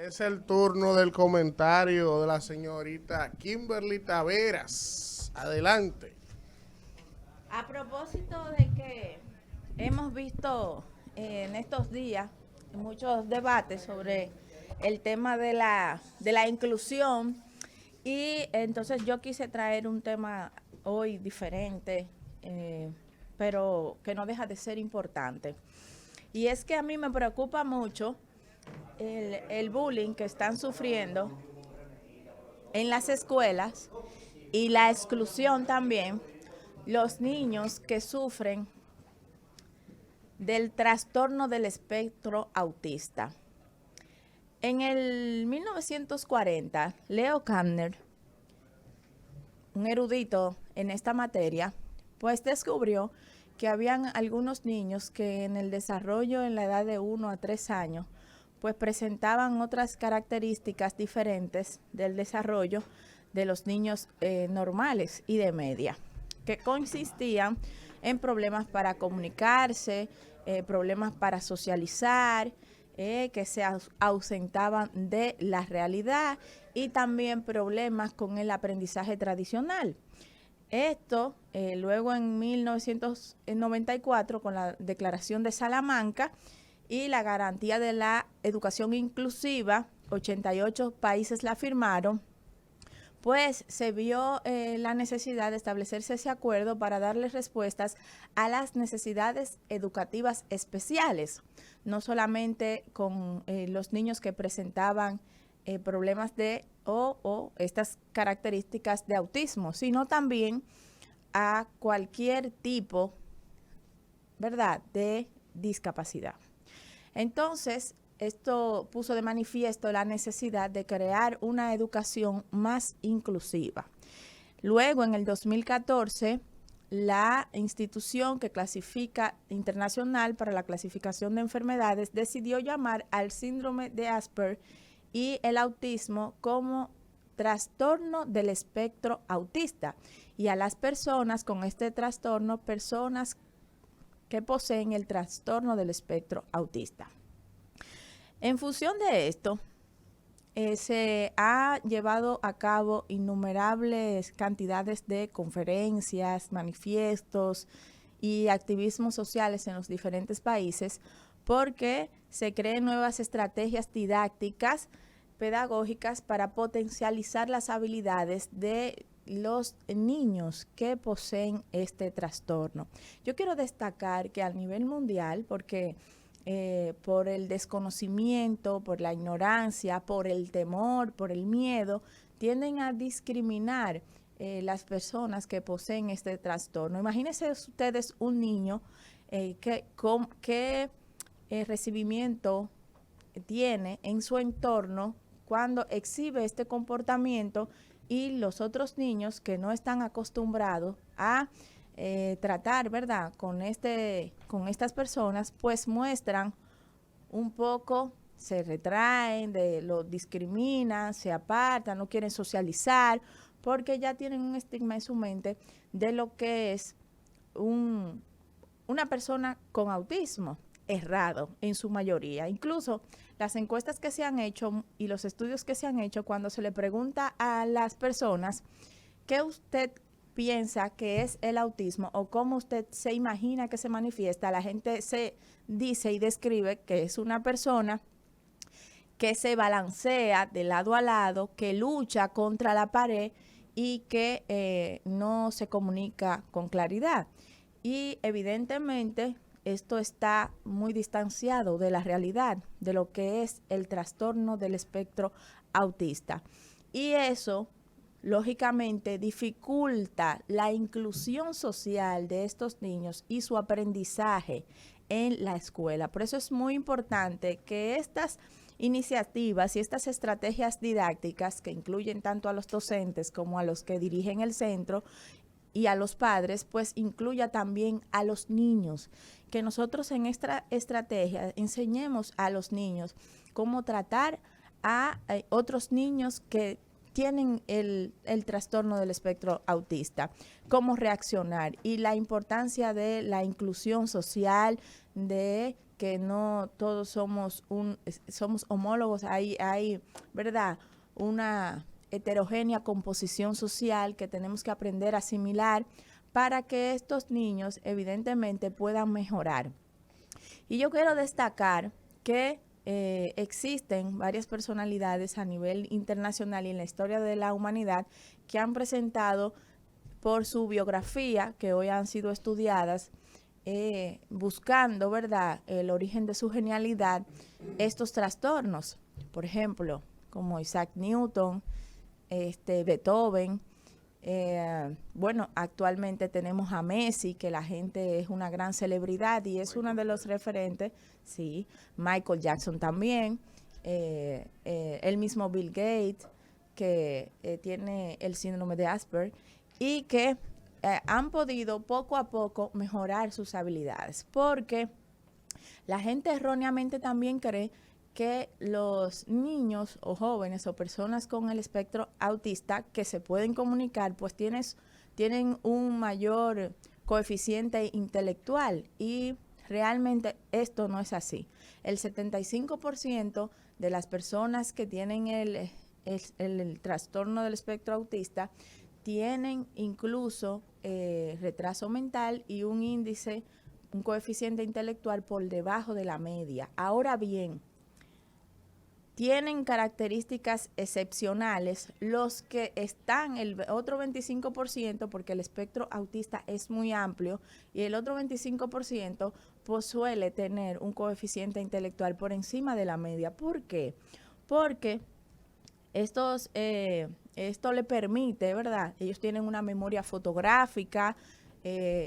Es el turno del comentario de la señorita Kimberly Taveras. Adelante. A propósito de que hemos visto en estos días muchos debates sobre el tema de la inclusión y entonces yo quise traer un tema hoy diferente, pero que no deja de ser importante. Y es que a mí me preocupa mucho el bullying que están sufriendo en las escuelas y la exclusión también, los niños que sufren del trastorno del espectro autista. En el 1940, Leo Kanner, un erudito en esta materia, pues descubrió que habían algunos niños que en el desarrollo en la edad de 1 a 3 años, pues presentaban otras características diferentes del desarrollo de los niños normales y de media, que consistían en problemas para comunicarse, problemas para socializar, que se ausentaban de la realidad y también problemas con el aprendizaje tradicional. Esto luego en 1994 con la Declaración de Salamanca y la garantía de la educación inclusiva, 88 países la firmaron, pues se vio la necesidad de establecerse ese acuerdo para darle respuestas a las necesidades educativas especiales, no solamente con los niños que presentaban problemas de o estas características de autismo, sino también a cualquier tipo, ¿verdad?, de discapacidad. Entonces, esto puso de manifiesto la necesidad de crear una educación más inclusiva. Luego, en el 2014, la institución que clasifica internacional para la clasificación de enfermedades decidió llamar al síndrome de Asperger y el autismo como trastorno del espectro autista, y a las personas con este trastorno, personas que poseen el trastorno del espectro autista. En función de esto, se ha llevado a cabo innumerables cantidades de conferencias, manifiestos y activismos sociales en los diferentes países, porque se creen nuevas estrategias didácticas, pedagógicas para potencializar las habilidades de los niños que poseen este trastorno. Yo quiero destacar que a nivel mundial, porque por el desconocimiento, por la ignorancia, por el temor, por el miedo, tienden a discriminar las personas que poseen este trastorno. Imagínense ustedes un niño que recibimiento tiene en su entorno cuando exhibe este comportamiento y los otros niños que no están acostumbrados a tratar, ¿verdad?, con estas personas, pues muestran un poco, se retraen, lo discriminan, se apartan, no quieren socializar, porque ya tienen un estigma en su mente de lo que es una persona con autismo errado en su mayoría. Incluso las encuestas que se han hecho y los estudios que se han hecho, cuando se le pregunta a las personas qué usted piensa que es el autismo o cómo usted se imagina que se manifiesta, la gente se dice y describe que es una persona que se balancea de lado a lado, que lucha contra la pared y que no se comunica con claridad. Y evidentemente esto está muy distanciado de la realidad, de lo que es el trastorno del espectro autista. Y eso lógicamente dificulta la inclusión social de estos niños y su aprendizaje en la escuela. Por eso es muy importante que estas iniciativas y estas estrategias didácticas, que incluyen tanto a los docentes como a los que dirigen el centro y a los padres, pues incluya también a los niños, que nosotros en esta estrategia enseñemos a los niños cómo tratar a otros niños que tienen el trastorno del espectro autista, cómo reaccionar y la importancia de la inclusión social, de que no todos somos homólogos, hay, ¿verdad?, una heterogénea composición social que tenemos que aprender a asimilar para que estos niños evidentemente puedan mejorar. Y yo quiero destacar que existen varias personalidades a nivel internacional y en la historia de la humanidad que han presentado por su biografía, que hoy han sido estudiadas, buscando, ¿verdad?, el origen de su genialidad, estos trastornos. Por ejemplo, como Isaac Newton, Beethoven. Bueno, actualmente tenemos a Messi, que la gente es una gran celebridad y es uno de los referentes, sí. Michael Jackson también, el mismo Bill Gates, que tiene el síndrome de Asperger y que han podido poco a poco mejorar sus habilidades, porque la gente erróneamente también cree que los niños o jóvenes o personas con el espectro autista que se pueden comunicar, pues tienen un mayor coeficiente intelectual y realmente esto no es así. El 75% de las personas que tienen el trastorno del espectro autista tienen incluso retraso mental y un coeficiente intelectual por debajo de la media. Ahora bien, tienen características excepcionales los que están, el otro 25%, porque el espectro autista es muy amplio, y el otro 25% pues suele tener un coeficiente intelectual por encima de la media. ¿Por qué? Porque esto le permite, ¿verdad? Ellos tienen una memoria fotográfica,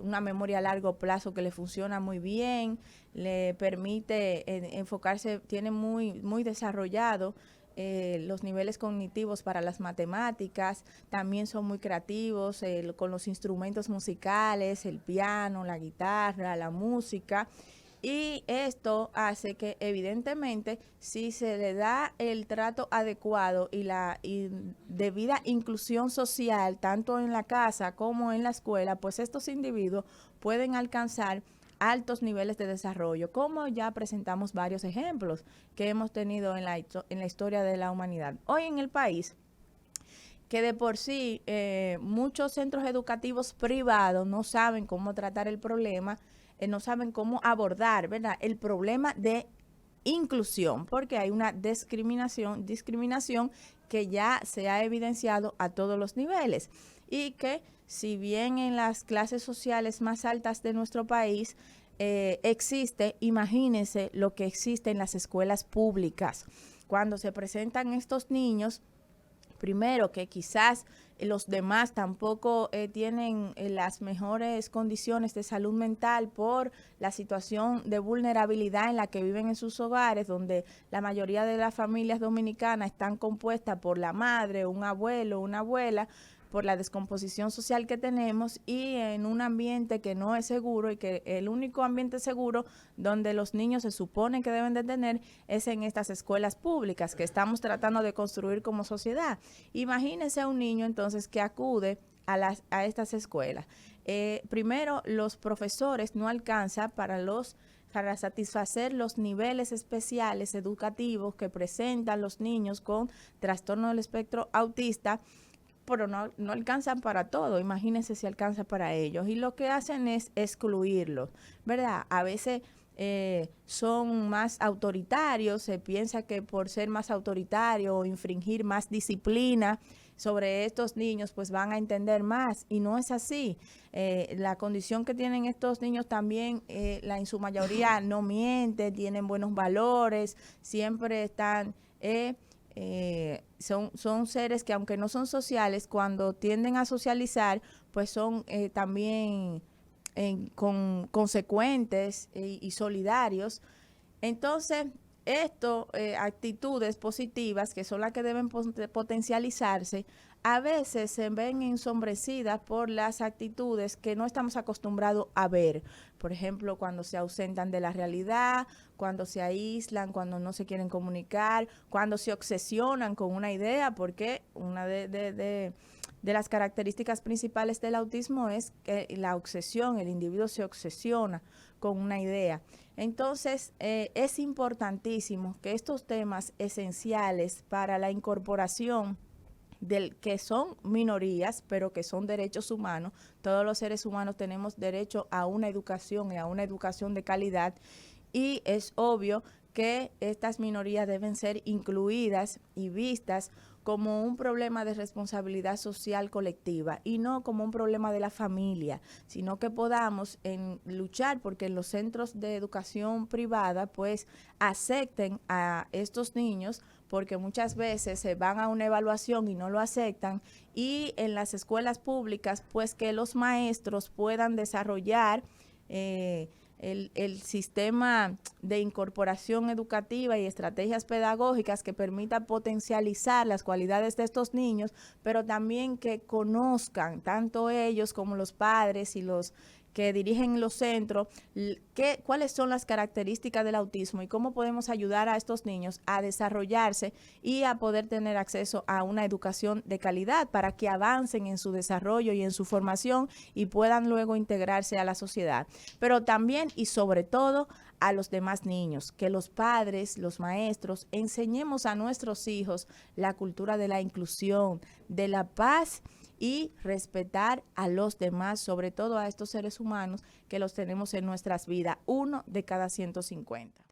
una memoria a largo plazo que le funciona muy bien, le permite enfocarse, tiene muy desarrollado los niveles cognitivos para las matemáticas, también son muy creativos con los instrumentos musicales, el piano, la guitarra, la música. Y esto hace que evidentemente si se le da el trato adecuado y la debida inclusión social, tanto en la casa como en la escuela, pues estos individuos pueden alcanzar altos niveles de desarrollo, como ya presentamos varios ejemplos que hemos tenido en la historia de la humanidad. Hoy en el país, que de por sí muchos centros educativos privados no saben cómo tratar el problema, no saben cómo abordar, ¿verdad?, el problema de inclusión, porque hay una discriminación que ya se ha evidenciado a todos los niveles y que si bien en las clases sociales más altas de nuestro país existe, imagínense lo que existe en las escuelas públicas. Cuando se presentan estos niños, primero que quizás los demás tampoco tienen las mejores condiciones de salud mental por la situación de vulnerabilidad en la que viven en sus hogares, donde la mayoría de las familias dominicanas están compuestas por la madre, un abuelo, una abuela, por la descomposición social que tenemos y en un ambiente que no es seguro, y que el único ambiente seguro donde los niños se supone que deben de tener es en estas escuelas públicas que estamos tratando de construir como sociedad. Imagínense a un niño entonces que acude a estas escuelas. Primero, los profesores no alcanzan para satisfacer los niveles especiales educativos que presentan los niños con trastorno del espectro autista, pero no alcanzan para todo. Imagínense si alcanza para ellos. Y lo que hacen es excluirlos, ¿verdad? A veces son más autoritarios, se piensa que por ser más autoritario o infringir más disciplina sobre estos niños, pues van a entender más, y no es así. La condición que tienen estos niños también, en su mayoría no mienten, tienen buenos valores, siempre están... son seres que aunque no son sociales, cuando tienden a socializar, pues son también consecuentes y solidarios. Entonces, actitudes positivas, que son las que deben potencializarse, a veces se ven ensombrecidas por las actitudes que no estamos acostumbrados a ver. Por ejemplo, cuando se ausentan de la realidad, cuando se aíslan, cuando no se quieren comunicar, cuando se obsesionan con una idea, porque una de las características principales del autismo es que la obsesión, el individuo se obsesiona con una idea. Entonces, es importantísimo que estos temas esenciales para la incorporación que son minorías, pero que son derechos humanos. Todos los seres humanos tenemos derecho a una educación y a una educación de calidad, y es obvio que estas minorías deben ser incluidas y vistas como un problema de responsabilidad social colectiva y no como un problema de la familia, sino que podamos luchar porque en los centros de educación privada pues acepten a estos niños, porque muchas veces se van a una evaluación y no lo aceptan, y en las escuelas públicas pues que los maestros puedan desarrollar el sistema de incorporación educativa y estrategias pedagógicas que permitan potencializar las cualidades de estos niños, pero también que conozcan, tanto ellos como los padres y los que dirigen los centros, cuáles son las características del autismo y cómo podemos ayudar a estos niños a desarrollarse y a poder tener acceso a una educación de calidad para que avancen en su desarrollo y en su formación y puedan luego integrarse a la sociedad. Pero también y sobre todo a los demás niños, que los padres, los maestros, enseñemos a nuestros hijos la cultura de la inclusión, de la paz y respetar a los demás, sobre todo a estos seres humanos que los tenemos en nuestras vidas, 1 de cada 150.